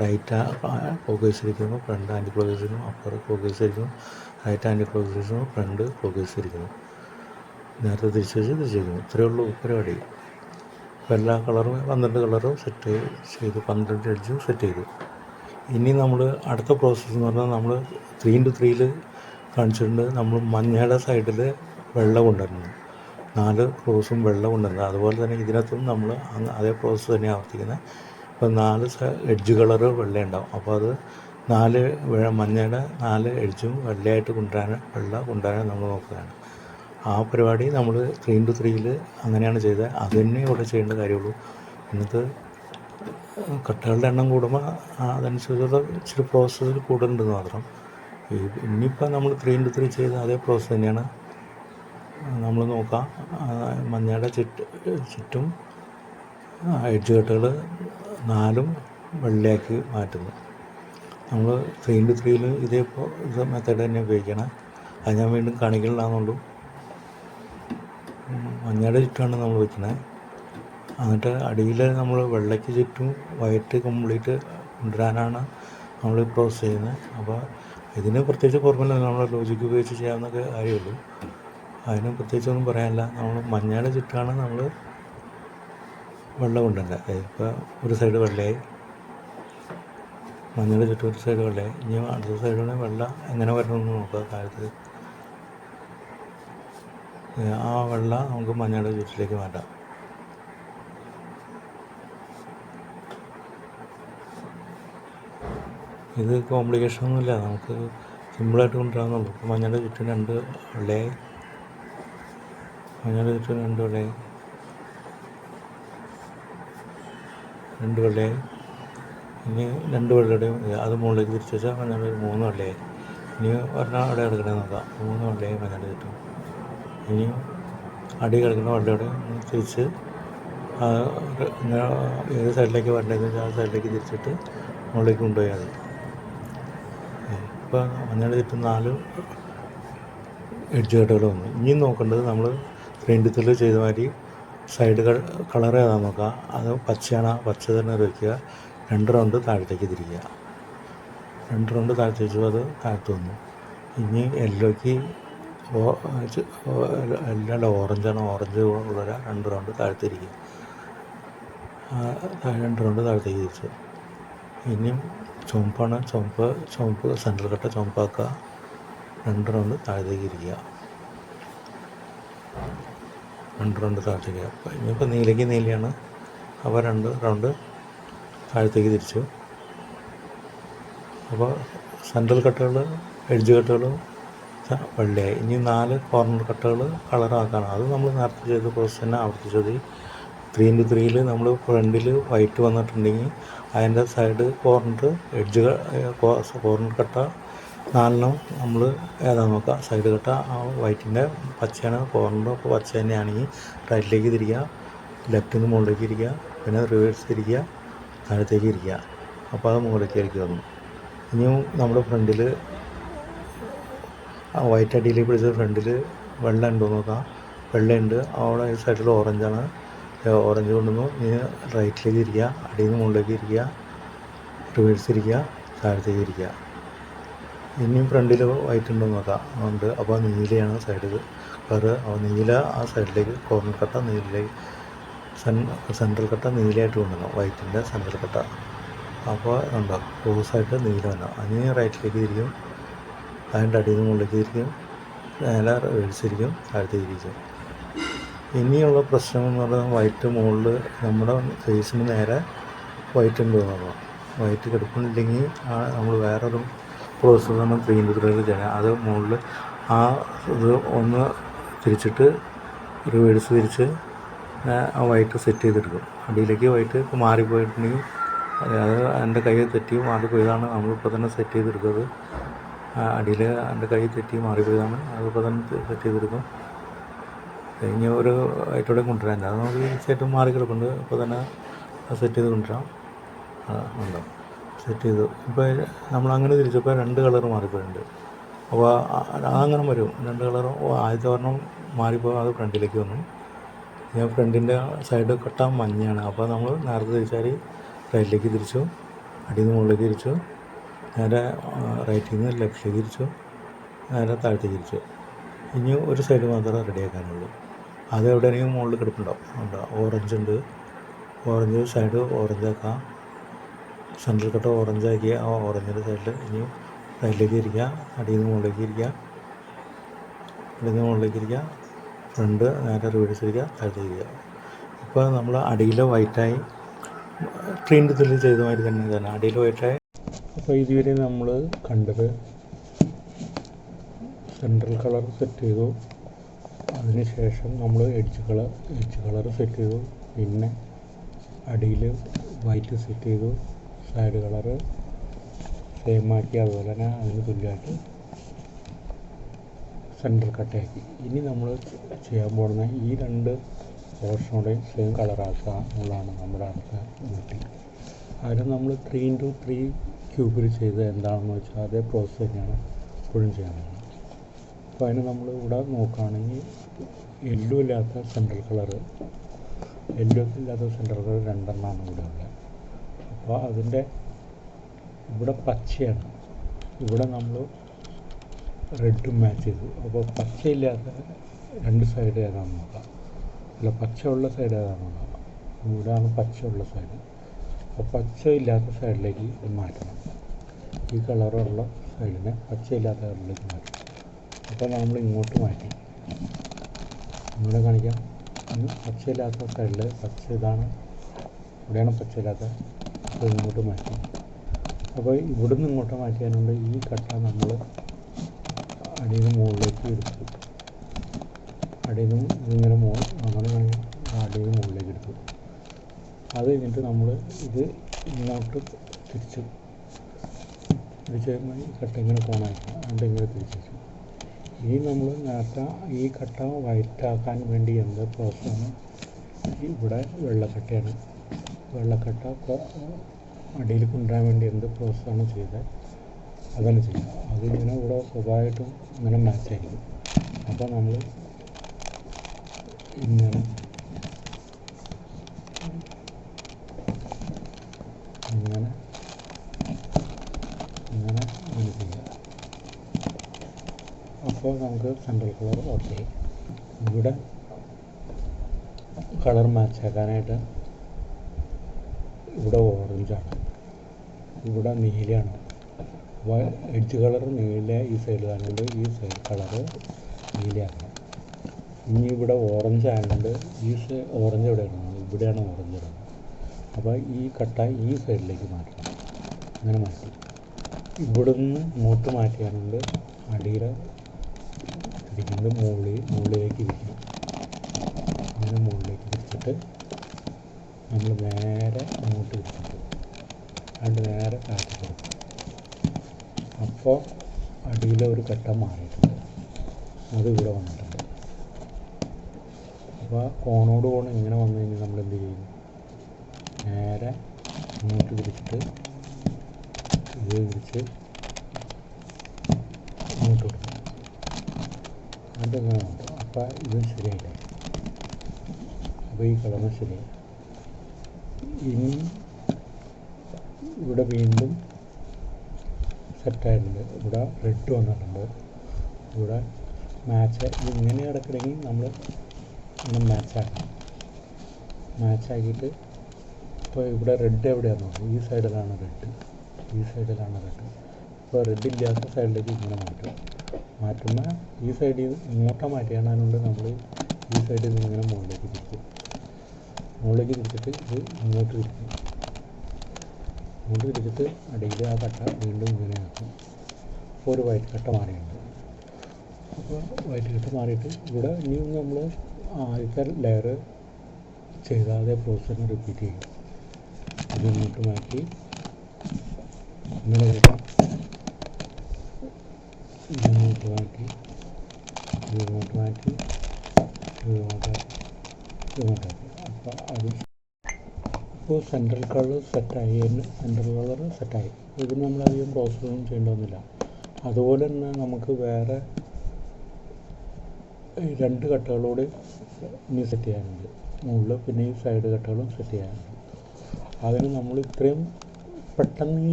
റൈറ്റ് ക്ലോക്കേഴ്സ് ഇരിക്കുന്നു, ഫ്രണ്ട് ആൻറ്റി ക്ലോക്കേഴ്സ് ഇരിക്കുന്നു, അപ്പർ ക്ലോക്കേഴ്സ് ഇരിക്കുന്നു, റൈറ്റ് ആൻറ്റി ക്ലോക്കേഴ്സ് ഇരിക്കുന്നു, ഫ്രണ്ട് ക്ലോക്കേഴ്സ് ഇരിക്കുന്നു. നേരത്തെ തിരിച്ച് വയ്ക്കുന്നു. ഇത്രയേ ഉള്ളൂ പരിപാടി. അപ്പോൾ എല്ലാ കളറും 12 കളറും സെറ്റ് ചെയ്തു, 12 എഡ്ജും സെറ്റ് ചെയ്തു. ഇനി നമ്മൾ അടുത്ത പ്രോസസ്സ് എന്ന് പറഞ്ഞാൽ നമ്മൾ 3x3 കാണിച്ചിട്ടുണ്ട്. നമ്മൾ മഞ്ഞയുടെ സൈഡിൽ വെള്ള കൊണ്ടുവരുന്നു, 4 ക്രോസും വെള്ള കൊണ്ടുവരുന്നത്. അതുപോലെ തന്നെ ഇതിനകത്തും നമ്മൾ അതേ പ്രോസസ്സ് തന്നെ ആവർത്തിക്കുന്നത്. ഇപ്പോൾ 4 എഡ്ജ് കളറ് വെള്ള ഉണ്ടാവും. അപ്പോൾ അത് 4 മഞ്ഞയുടെ 4 എഡ്ജും വെള്ളയായിട്ട് വെള്ള കൊണ്ടുവരാൻ നമ്മൾ നോക്കുകയാണ്. ആ പരിപാടി നമ്മൾ 3x3 അങ്ങനെയാണ് ചെയ്തത്. അത് തന്നെ ഇവിടെ ചെയ്യേണ്ട കാര്യമുള്ളൂ. ഇന്നത്തെ കട്ടകളുടെ എണ്ണം കൂടുമ്പോൾ അതനുസരിച്ചുള്ള ഇച്ചിരി പ്രോസസ്സിൽ കൂടുതലുണ്ടെന്ന് മാത്രം. ഇനിയിപ്പോൾ നമ്മൾ 3x3 ചെയ്ത അതേ പ്രോസസ്സ് തന്നെയാണ് നമ്മൾ നോക്കാം. മഞ്ഞയുടെ ചുറ്റും എഡ്ജ് കട്ടുകൾ 4 വെള്ളയാക്കി മാറ്റുന്നു. നമ്മൾ 3x3 ഇത് മെത്തേഡ് തന്നെ ഉപയോഗിക്കണം. അത് ഞാൻ വീണ്ടും കാണിക്കണില്ലാന്നുള്ളൂ. മഞ്ഞയുടെ ചുറ്റുമാണ് നമ്മൾ വയ്ക്കുന്നത്. എന്നിട്ട് അടിയിൽ നമ്മൾ വെള്ളയ്ക്ക് ചുറ്റും വൈറ്റ് കംപ്ലീറ്റ് കൊണ്ടുവരാനാണ് നമ്മൾ ഈ പ്രോസസ്സ് ചെയ്യുന്നത്. അപ്പോൾ ഇതിന് പ്രത്യേകിച്ച് ഫോർമുല നമ്മൾ ലോജിക്ക് ഉപയോഗിച്ച് ചെയ്യാവുന്ന കാര്യമുള്ളൂ. അതിന് പ്രത്യേകിച്ചൊന്നും പറയാനില്ല. നമ്മൾ മഞ്ഞയുടെ ചുറ്റാണ് നമ്മൾ വെള്ളം കൊണ്ടുവരുന്നത്. ഇപ്പോൾ ഒരു സൈഡ് വെള്ളയായി, മഞ്ഞയുടെ ചുറ്റും ഒരു സൈഡ് വെള്ളയായി. ഇനി അടുത്ത സൈഡിന് വെള്ളം എങ്ങനെ വരണമെന്ന് നോക്കുക. താഴത്ത് ആ വെള്ളം നമുക്ക് മഞ്ഞയുടെ ചുറ്റിലേക്ക് മാറ്റാം. ഇത് കോംപ്ലിക്കേഷനൊന്നുമില്ല, നമുക്ക് സിമ്പിളായിട്ട് കൊണ്ടുവരാമെന്നുള്ളൂ. ഇപ്പോൾ മഞ്ഞയുടെ ചുറ്റും 2 വെള്ളയായി, മഞ്ഞയുടെ ചുറ്റും 2 വെള്ളയായി, 2 വെള്ളയായി. ഇനി 2 വെള്ളയുടെയും അത് മുകളിലേക്ക് തിരിച്ച് വെച്ചാൽ മഞ്ഞയുടെ 3 വെള്ളയായി. ഇനി ഒരെണ്ണം അവിടെ കിടക്കണേ നോക്കാം. 3 വെള്ളയായി മഞ്ഞയുടെ ചുറ്റും. ഇനി അടി കിടക്കുന്ന വെള്ളയുടെ തിരിച്ച് ഏത് സൈഡിലേക്ക് വരേണ്ടതെന്ന് വെച്ചാൽ ആ സൈഡിലേക്ക് തിരിച്ചിട്ട് മുകളിലേക്ക് കൊണ്ടുപോയാൽ മതി. ഇപ്പോൾ മഞ്ഞയുടെ ചുറ്റും 4 എഡ്ജ് കട്ടുകൾ വന്നു. ഇനിയും നോക്കേണ്ടത് നമ്മൾ 3x3 ചെയ്ത മാതിരി സൈഡ് കളർ ഏതാണെന്ന് നോക്കുക. അത് പച്ചയാണ്, പച്ച തന്നെ വയ്ക്കുക. 2 റൗണ്ട് താഴത്തേക്ക് തിരിക്കുക. 2 റൗണ്ട് താഴത്തേക്ക് അത് താഴത്ത് വന്നു. ഇനി യെല്ലോയ്ക്ക് എല്ലാം ഓറഞ്ചാണ്, ഓറഞ്ച് ഉള്ള 2 റൗണ്ട് താഴത്തിരിക്കുക. 2 റൗണ്ട് താഴത്തേക്ക് തിരിച്ചു. ഇനിയും ചുവപ്പാണ്, ചുവപ്പ് സെൻറ്റർ കട്ട ചുവപ്പാക്കുക. 2 റൗണ്ട് താഴത്തേക്ക് ഇരിക്കുക. 2 റൗണ്ട് താഴത്തേക്ക്. ഇനിയിപ്പോൾ നീലയാണ്. അപ്പോൾ 2 റൗണ്ട് താഴത്തേക്ക് തിരിച്ചു. അപ്പോൾ സെൻട്രൽ കട്ടകൾ, എഡ്ജ് കട്ടുകളും വെള്ളയായി. ഇനി 4 കോർണർ കട്ടകൾ കളറാക്കാണ്. അത് നമ്മൾ നേരത്തെ ചെയ്ത പ്രോസസ്സ് തന്നെ ആവർത്തിച്ചത്. 3x3 നമ്മൾ ഫ്രണ്ടിൽ വൈറ്റ് വന്നിട്ടുണ്ടെങ്കിൽ അതിൻ്റെ സൈഡ് കോർണർ കട്ട 4 നമ്മൾ ഏതാ നോക്കുക. സൈഡ് കട്ട ആ വൈറ്റിൻ്റെ പച്ചയാണ്, കോർണർ അപ്പോൾ പച്ച തന്നെയാണെങ്കിൽ റൈറ്റിലേക്ക് തിരിക്കുക, ലെഫ്റ്റിൽ നിന്ന് മുകളിലേക്ക് ഇരിക്കുക, പിന്നെ റിവേഴ്സ് തിരിക്കുക, താഴത്തേക്ക് ഇരിക്കുക. അപ്പോൾ അത് മുകളിലേക്ക് വന്നു. ഇനിയും നമ്മുടെ ഫ്രണ്ടിൽ വൈറ്റ് അടിയിലേക്ക് പിടിച്ച ഫ്രണ്ടിൽ വെള്ളം ഉണ്ടോ നോക്കാം. വെള്ളമുണ്ട്. അവിടെ സൈഡിൽ ഓറഞ്ചാണ്, ഓറഞ്ച് കൊണ്ടുവന്നു. ഇനി റൈറ്റിലേക്ക് ഇരിക്കുക, അടിയിൽ നിന്ന് മുകളിലേക്ക് ഇരിക്കുക, റിവേഴ്സ് ഇരിക്കുക, താഴത്തേക്ക് ഇരിക്കുക. ഇനിയും ഫ്രണ്ടിൽ വൈറ്റ് ഉണ്ടോ നോക്കാം. ഉണ്ട്. അപ്പോൾ നീലയാണ് സൈഡ് കളറ്. അപ്പോൾ നീല ആ സൈഡിലേക്ക് കോർണർ കട്ട നീലയിലേക്ക് സെൻട്രൽ കട്ട നീലയായിട്ട് കൊണ്ടുവന്നു. വൈറ്റിൻ്റെ സെൻട്രൽ കട്ട അപ്പോൾ ഉണ്ടോ ക്രോസായിട്ട് നീല വന്നു. അതിന് റൈറ്റിലേക്ക് തിരിക്കും, അതിൻ്റെ അടിയിൽ നിന്ന് മുകളിലേക്ക് തിരിക്കും, നേരെ മേടിച്ചിരിക്കും, താഴത്തേക്ക് തിരിക്കും. ഇനിയുള്ള പ്രശ്നം എന്ന് പറഞ്ഞാൽ വൈറ്റ് മുകളിൽ നമ്മുടെ ഫേസിന് നേരെ വൈറ്റ് ഉണ്ട് എന്നുള്ളതാണ്. വൈറ്റ് കിടക്കുന്നില്ലെങ്കിൽ നമ്മൾ വേറൊരു പ്രോസസ്സാണ് 3D പ്രിൻ്റ് ചെയ്യണം. അത് മുകളിൽ ആ ഇത് ഒന്ന് തിരിച്ചിട്ട് റിവേഴ്സ് തിരിച്ച് ആ വൈറ്റ് സെറ്റ് ചെയ്തെടുക്കും. അടിയിലേക്ക് വൈറ്റ് ഇപ്പോൾ മാറിപ്പോയിട്ടുണ്ടെങ്കിൽ അത് എൻ്റെ കൈ തെറ്റി മാറിപ്പോയതാണ്, നമ്മളിപ്പോൾ തന്നെ സെറ്റ് ചെയ്തെടുക്കുന്നത്. അടിയിൽ എൻ്റെ കൈ തെറ്റി മാറിപ്പോയതാണ്, അതിപ്പോൾ തന്നെ സെറ്റ് ചെയ്തെടുക്കും. കഴിഞ്ഞ ഒരു വൈറ്റോടെ കൊണ്ടുവരാൻ അത് നമുക്ക് ഈസിയായിട്ട് മാറി കിടപ്പുണ്ട്. ഇപ്പോൾ തന്നെ സെറ്റ് ചെയ്ത് കൊണ്ടുവരാം. ഉണ്ടോ സെറ്റ് ചെയ്തു. ഇപ്പോൾ നമ്മളങ്ങനെ തിരിച്ചപ്പോൾ 2 കളർ മാറിപ്പോയിട്ടുണ്ട്. അപ്പോൾ അങ്ങനെ വരും 2 കളറും. ആദ്യത്തെ ഒരെണ്ണം മാറിപ്പോയി, അത് ഫ്രണ്ടിലേക്ക് വന്നു. ഞാൻ ഫ്രണ്ടിൻ്റെ സൈഡ് കട്ട മഞ്ഞയാണ്. അപ്പോൾ നമ്മൾ നേരത്തെ തിരിച്ചാൽ റൈറ്റിലേക്ക് തിരിച്ചു, അടിയിൽ നിന്ന് മുകളിലേക്ക് തിരിച്ചു, നേരെ റൈറ്റിൽ നിന്ന് ലെഫ്റ്റിലേക്ക് തിരിച്ചു, നേരെ താഴത്തേക്ക് തിരിച്ചു. ഇനി ഒരു സൈഡ് മാത്രമേ റെഡിയാക്കാനുള്ളൂ. അത് എവിടെയെങ്കിലും മുകളിൽ കിടപ്പുണ്ടാവും. ഉണ്ടോ ഓറഞ്ച് ഉണ്ട്, ഓറഞ്ച് സൈഡ് ഓറഞ്ചാക്കാം, സെൻട്രൽ കട്ട് ഓറഞ്ചാക്കി ആ ഓറഞ്ചിൻ്റെ സൈഡിൽ ഇനി റൈറ്റിലേക്ക് ഇരിക്കുക, അടിയിൽ നിന്ന് മുകളിലേക്ക് ഇരിക്കുക, അടിയിൽ നിന്ന് മുകളിലേക്ക് ഇരിക്കുക, ഫ്രണ്ട് നേരെ റിവേഴ്സ് ഇരിക്കുക, താഴത്തേക്ക് ഇരിക്കുക. ഇപ്പോൾ നമ്മൾ അടിയിൽ വൈറ്റായി 3D പ്രിൻ്റ് ചെയ്ത മാതിരി തന്നെ അടിയിൽ വൈറ്റായി. അപ്പോൾ ഇതുവരെ നമ്മൾ കണ്ടത് സെൻട്രൽ കളർ സെറ്റ് ചെയ്തു, അതിനുശേഷം നമ്മൾ എഡ്ജ് കളർ സെറ്റ് ചെയ്തു, പിന്നെ അടിയിൽ വൈറ്റ് സെറ്റ് ചെയ്തു, സൈഡ് കളറ് സെയിം ആക്കി, അതുപോലെ തന്നെ അതിന് തുല്യമായിട്ട് സെൻട്രൽ കട്ടാക്കി. ഇനി നമ്മൾ ചെയ്യാൻ പോകുന്ന ഈ 2 പോർഷനോടെയും സെയിം കളറാക്കുക എന്നുള്ളതാണ് നമ്മുടെ അടുത്ത ഡ്യൂട്ടി. അതിന് നമ്മൾ 3x3 ക്യൂബിൽ ചെയ്ത് എന്താണെന്ന് വെച്ചാൽ അതേ പ്രോസസ്സ് തന്നെയാണ് ഇപ്പോഴും ചെയ്യാനുള്ളത്. അപ്പോൾ അതിന് നമ്മൾ ഇവിടെ നോക്കുകയാണെങ്കിൽ യെല്ലോ ഇല്ലാത്ത സെൻട്രൽ കളറ് 2 ഇവിടെ ഉള്ളത്. അപ്പോൾ അതിൻ്റെ ഇവിടെ പച്ചയാണ്, ഇവിടെ നമ്മൾ റെഡും മാച്ച് ചെയ്തു. അപ്പോൾ പച്ചയില്ലാത്ത 2 സൈഡ് ഏതാണെന്ന് നോക്കാം, അല്ല പച്ചയുള്ള സൈഡ് ഏതാണെന്ന് നോക്കാം. ഇവിടെയാണ് പച്ചയുള്ള സൈഡ്. അപ്പോൾ പച്ചയില്ലാത്ത സൈഡിലേക്ക് ഇത് മാറ്റണം. ഈ കളറുള്ള സൈഡിനെ പച്ചയില്ലാത്ത കളറിലേക്ക് മാറ്റണം. അപ്പോൾ നമ്മൾ ഇങ്ങോട്ട് മാറ്റി, ഇങ്ങോട്ട് കാണിക്കാം. പച്ചയില്ലാത്ത സൈഡിൽ പച്ച ഇതാണ്, ഇവിടെയാണ് പച്ചയില്ലാത്ത, അപ്പോൾ ഇങ്ങോട്ട് മാറ്റി. അപ്പോൾ ഇവിടുന്ന് ഇങ്ങോട്ട് മാറ്റിയാലുണ്ട് ഈ കട്ട നമ്മൾ അടിയിൽ നിന്ന് മുകളിലേക്ക് എടുത്തു, അടിയിൽ നിന്ന് ഇതിങ്ങനെ അങ്ങനെ അടിയിൽ നിന്ന് മുകളിലേക്ക് എടുത്തു. അത് കഴിഞ്ഞിട്ട് നമ്മൾ ഇത് ഇങ്ങോട്ട് തിരിച്ചു ഈ കട്ട ഇങ്ങനെ കോണാക്കി അതിൻ്റെ ഇങ്ങനെ തിരിച്ചു. ഇനി നമ്മൾ നേരത്തെ ഈ കട്ട വൈറ്റാക്കാൻ വേണ്ടി എന്ത് പ്രോസസ്സാണ്, ഇവിടെ വെള്ളക്കട്ടയാണ്. വെള്ളക്കട്ട അടിയിൽ കൊണ്ടുവരാൻ വേണ്ടി എന്ത് പ്രോസസ്സാണ് ചെയ്തത് അതന്നെ ചെയ്യുക. അതിങ്ങനെ ഇവിടെ സ്വാഭാവികമായിട്ടും ഇങ്ങനെ മാച്ചായിരിക്കും. അപ്പോൾ നമ്മൾ ഇങ്ങനെ ഇങ്ങനെ ഇങ്ങനെ അങ്ങനെ ചെയ്യുക. അപ്പോൾ നമുക്ക് സെൻട്രൽ കളർ ഓക്കെ. ഇവിടെ കളർ മാച്ചാക്കാനായിട്ട് ഇവിടെ ഓറഞ്ചാണ്, ഇവിടെ നീലയാണ്. അപ്പോൾ എഡ്ജ് കളർ നീല ഈ സൈഡിൽ ആയതുകൊണ്ട് ഈ സൈഡ് കളറ് നീലയാക്കണം. ഇനി ഇവിടെ ഓറഞ്ച് ആയതുകൊണ്ട് ഈ ഓറഞ്ച് ഇവിടെ ഇടണം, ഇവിടെയാണ് ഓറഞ്ച് ഇടുന്നത്. അപ്പോൾ ഈ കട്ട ഈ സൈഡിലേക്ക് മാറ്റണം. അങ്ങനെ മാറ്റി ഇവിടുന്ന് ഇങ്ങോട്ട് മാറ്റിയാലുണ്ട് അടിയിൽ ഇരിക്കുന്നത് മുകളിലേക്ക് ഇരിക്കണം. അങ്ങനെ മുകളിലേക്ക് തിരിച്ചിട്ട് നമ്മൾ നേരെ അങ്ങോട്ട് തിരിച്ചിട്ട് അത് നേരെ കാറ്റ് കൊടുക്കും. അപ്പോൾ അടിയിലെ ഒരു കട്ട മാറിയിട്ടുണ്ട്, അത് ഇവിടെ വന്നിട്ടുണ്ട്. അപ്പോൾ ആ കോണോട് കോൺ ഇങ്ങനെ വന്നു കഴിഞ്ഞാൽ നമ്മൾ എന്ത് ചെയ്യും, നേരെ അങ്ങോട്ട് തിരിച്ചിട്ട് ഇത് തിരിച്ച് അങ്ങോട്ട് കൊടുക്കും. അതിങ്ങനെ നോക്കും. അപ്പോൾ ഇത് ശരിയായില്ല, അപ്പോൾ ഈ കളറ് ശരിയായി. ഇനി ഇവിടെ വീണ്ടും സെറ്റായിട്ടുണ്ട്, ഇവിടെ റെഡ് വന്നിട്ടുണ്ട്, ഇവിടെ മാച്ച്. ഇതിങ്ങനെ കിടക്കണമെങ്കിൽ നമ്മൾ ഇങ്ങനെ മാച്ചാക്കണം. മാച്ചാക്കിയിട്ട് ഇപ്പോൾ ഇവിടെ റെഡ് എവിടെയാണെന്ന് നോക്കാം. ഈ സൈഡിലാണ് റെഡ്. ഇപ്പോൾ റെഡ് ഇല്ലാത്ത സൈഡിലേക്ക് ഇങ്ങനെ മാറ്റുമ്പോൾ ഈ സൈഡിൽ ഇങ്ങോട്ട് മാറ്റിയാണതുകൊണ്ട് നമ്മൾ ഈ സൈഡിൽ നിന്ന് ഇങ്ങനെ മുകളിലേക്ക് തിരിച്ചിട്ട് ഇത് ഇങ്ങോട്ട് തിരിച്ചിട്ട് അടിയിൽ ആ കട്ട വീണ്ടും ഇങ്ങനെ ആക്കും. അപ്പോൾ ഒരു വൈറ്റ് കട്ട മാറിയുണ്ട്. അപ്പോൾ വൈറ്റ് കട്ട മാറിയിട്ട് ഇവിടെ ഇനി നമ്മൾ ആദ്യത്തെ ലെയർ ചെയ്ത അതേ പ്രോസസ്സ് റിപ്പീറ്റ് ചെയ്യും. ഇത് ഇങ്ങോട്ട് മാറ്റി ഇങ്ങനെ കിട്ടാം, ഇങ്ങോട്ട് മാറ്റി ഇങ്ങോട്ടാക്കി. അപ്പോൾ അത് ഇപ്പോൾ സെൻട്രൽ കളർ സെറ്റായി. ഇതിന് നമ്മളധികം പ്രോസസ്സൊന്നും ചെയ്യേണ്ടതൊന്നുമില്ല. അതുപോലെ തന്നെ നമുക്ക് വേറെ 2 കട്ടകളോട് ഇനി സെറ്റ് ചെയ്യാനുണ്ട് മുകളിൽ. പിന്നെ ഈ സൈഡ് കട്ടകളും സെറ്റ് ചെയ്യാനുണ്ട്. അതിന് നമ്മൾ ഇത്രയും പെട്ടെന്ന്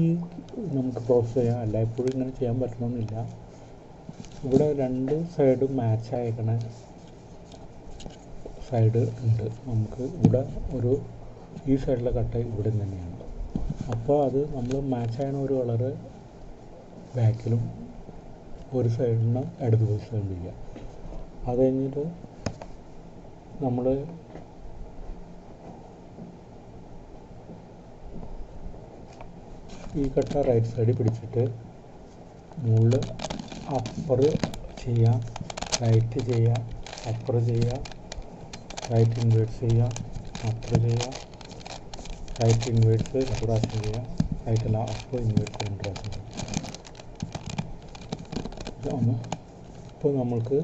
നമുക്ക് പ്രോസസ്സ് ചെയ്യാം. എല്ലായ്പ്പോഴും ഇങ്ങനെ ചെയ്യാൻ പറ്റണമെന്നില്ല. ഇവിടെ 2 സൈഡും മാച്ച് ആയിരിക്കണ സൈഡ് ഉണ്ട്. നമുക്ക് ഇവിടെ ഈ സൈഡിലെ കട്ട ഇവിടെ തന്നെയാണ്. അപ്പോൾ അത് നമ്മൾ മാച്ച് ആയണ ഒരു കളറ് ബാക്കിലും ഒരു സൈഡിന് ഇടത് വശം ചെയ്യുക. അത് കഴിഞ്ഞിട്ട് നമ്മൾ ഈ കട്ട റൈറ്റ് സൈഡിൽ പിടിച്ചിട്ട് മുകളിൽ അപ്പർ ചെയ്യാം, റൈറ്റ് ചെയ്യാം, അപ്പർ ചെയ്യാം, റൈറ്റ് ഇൻവേർട്സ് ചെയ്യാം, അപ്പർ ചെയ്യാം, റൈറ്റ് ഇൻവേർട്സ് 2 പ്രാവശ്യം ചെയ്യാം, റൈറ്റല്ല അപ്പ് ഇൻവേർട്സ് 2 പ്രാവശ്യം ചെയ്യാം. ഇതാണ് ഇപ്പോൾ നമ്മൾക്ക്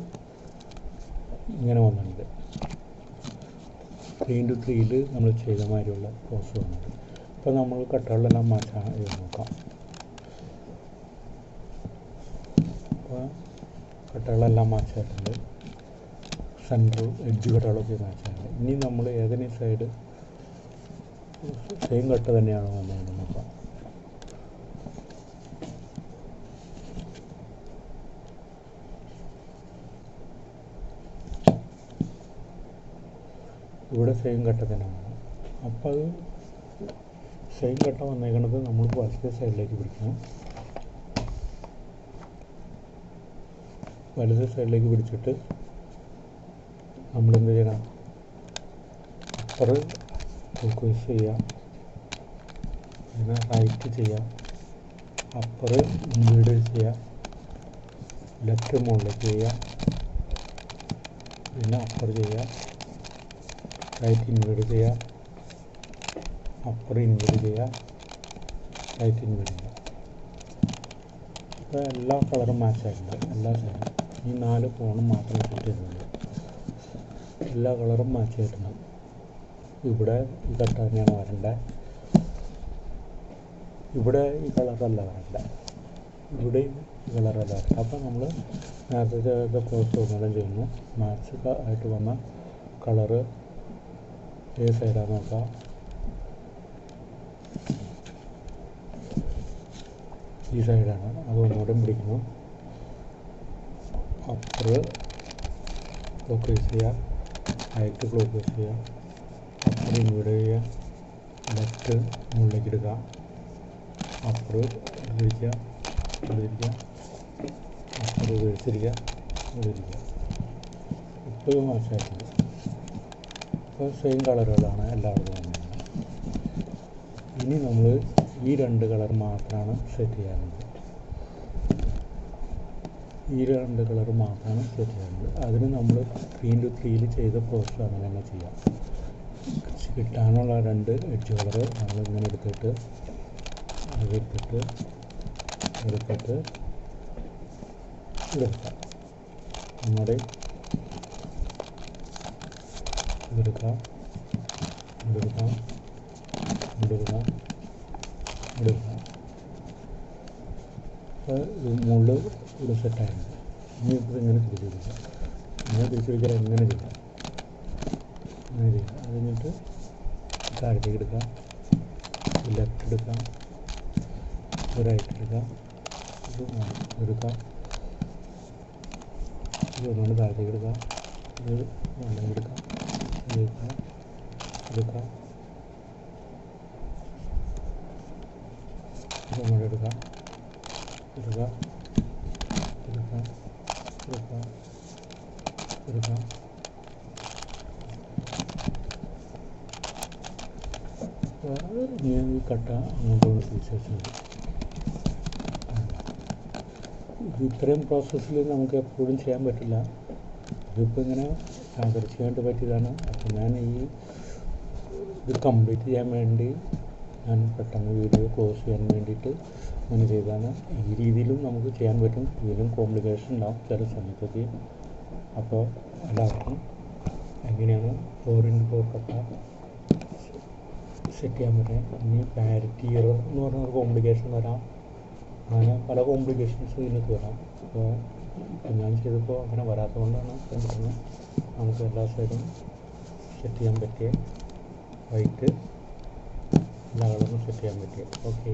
ഇങ്ങനെ വന്നിട്ടുണ്ട്. 3x3 നമ്മൾ ചെയ്ത മാതിരിയുള്ള പ്രോസസ്സ് വന്നിട്ട്. ഇപ്പോൾ നമ്മൾ കട്ടകളിലെല്ലാം മാറ്റാൻ നോക്കാം. അപ്പോൾ കട്ടകളെല്ലാം മാച്ചായിട്ടുണ്ട്. Central edge കട്ടകളൊക്കെ മാച്ചായിട്ടുണ്ട്. ഇനി നമ്മൾ ഏതെങ്കിലും സൈഡ് സെയിം കട്ട തന്നെയാണ് വന്നതെന്ന് നോക്കാം. ഇവിടെ സെയിം കട്ട തന്നെയാണ്. അപ്പോൾ അത് സെയിം കട്ട വന്നേക്കണത് നമ്മൾ വലത്തെ സൈഡിലേക്ക് പിടിക്കണം. വലത്തെ സൈഡിലേക്ക് പിടിച്ചിട്ട് നമ്മളെന്ത് ചെയ്യണം? അപ്പർ ഫോക്കസ് ചെയ്യാം, പിന്നെ റൈറ്റ് ചെയ്യാം, അപ്പർ ഇൻവേർഡ് ചെയ്യാം, ലെഫ്റ്റ് മുകളിലേക്ക് ചെയ്യാം, പിന്നെ അപ്പർ ചെയ്യാം, റൈറ്റ് ഇൻവേർഡ് ചെയ്യാം, അപ്പർ ഇൻവേർഡ് ചെയ്യാം, റൈറ്റ് ഇൻവേർഡ് ചെയ്യാം. ഇപ്പോൾ എല്ലാ കളറും മാച്ചായിട്ടുണ്ട്. എല്ലാ സൈഡും ഈ 4 കോണും മാത്രമേ സെറ്റ് ചെയ്യുന്നുള്ളൂ. എല്ലാ കളറും മാച്ച് ആയിട്ടുണ്ട്. ഇവിടെ ഈ കട്ട തന്നെയാണ് വരേണ്ടത്. ഇവിടെ ഈ കളറല്ല വരേണ്ടത്. ഇവിടെ ഈ കളറല്ല വരേണ്ടത്. അപ്പോൾ നമ്മൾ നേരത്തെ പ്രോസസ്സ് ഒന്നെല്ലാം ചെയ്യുന്നു. മാച്ച് ആയിട്ട് വന്ന കളറ് ഏത് സൈഡാണ് നോക്കാം. ഈ സൈഡാണ്. അത് ഒന്നുകൂടെ പിടിക്കുന്നു. അപ്പർ ക്ലോക്ക് ചെയ്യുക, റൈറ്റ് ക്ലോക്ക് ചെയ്യുക, അപ്പർ ഇൻവേർഡ് ചെയ്യുക, ലെഫ്റ്റ് മുകളിലേക്ക് എടുക്കുക, അപ്പർ ഇരിക്കുക, അപ്പർ മേടിച്ചിരിക്കുക, ഇപ്പോൾ മാച്ചായിട്ടുണ്ട്. ഇപ്പോൾ സെയിം കളറുകളാണ് എല്ലാവരും വന്നത്. ഇനി നമ്മൾ ഈ 2 കളർ മാത്രമാണ് സെറ്റ് ചെയ്യാനുള്ളത്. അതിന് നമ്മൾ 3x3 ചെയ്ത പ്രോസസ്സ് അങ്ങനെ തന്നെ ചെയ്യാം. കിട്ടാനുള്ള 2 എഡ്ജ് കളർ നമ്മളിങ്ങനെ എടുത്തിട്ട് ഇതെടുക്കാം. നമ്മുടെ ഇതെടുക്കാം. അപ്പോൾ ഇത് മുകളിൽ ഇവിടെ സെറ്റായിട്ടുണ്ട്. ഇനി ഇപ്പോൾ ഇങ്ങനെ തിരിച്ചു വയ്ക്കാം. എങ്ങനെ ചെയ്യാം. അത് കഴിഞ്ഞിട്ട് താഴത്തേക്ക് എടുക്കാം, ലെഫ്റ്റ് എടുക്കാം, റൈറ്റ് എടുക്കാം, ഇത് എടുക്കാം, ഇത് ഒന്നുകൊണ്ട് താഴത്തേക്ക് എടുക്കാം, ഇത് എടുക്കാം, എടുക്കാം, ഇങ്ങോട്ട് എടുക്കാം, എടുക്കാം, എടുക്കാം, എടുക്കാം, എടുക്കാം. ഈ കട്ട അങ്ങോട്ട് തിരിച്ചു മതി. ഇത്രയും പ്രോസസ്സിൽ നമുക്ക് എപ്പോഴും ചെയ്യാൻ പറ്റില്ല. ഇതിപ്പോൾ ഇങ്ങനെ തീർച്ചയായിട്ട് പറ്റിയതാണ്. അപ്പോൾ ഞാൻ ഇത് കംപ്ലീറ്റ് ചെയ്യാൻ വേണ്ടി ഞാൻ പെട്ടെന്ന് വീഡിയോ ക്ലോസ് ചെയ്യാൻ വേണ്ടിയിട്ട് അങ്ങനെ ചെയ്തതാണ്. ഈ രീതിയിലും നമുക്ക് ചെയ്യാൻ പറ്റും. ഇതിലും കോംപ്ലിക്കേഷൻ ഉണ്ടാവും ചില സമയത്തൊക്കെ. അപ്പോൾ എല്ലാവർക്കും എങ്ങനെയാണ് 4x4 കട്ട സെറ്റ് ചെയ്യാൻ പറ്റുക. ഇനി പാരിറ്റി എറർ എന്ന് പറഞ്ഞൊരു കോംപ്ലിക്കേഷൻ വരാം. അങ്ങനെ പല കോംപ്ലിക്കേഷൻസ് ഇതിനകത്ത് വരാം. അപ്പോൾ ഞാൻ ചെയ്തപ്പോൾ അങ്ങനെ വരാത്തതുകൊണ്ടാണ് പെട്ടെന്ന് നമുക്ക് എല്ലാ സൈഡും സെറ്റ് ചെയ്യാൻ പറ്റിയ വൈറ്റ് എല്ലാ കളറും സെറ്റ് ചെയ്യാൻ പറ്റിയ. ഓക്കെ.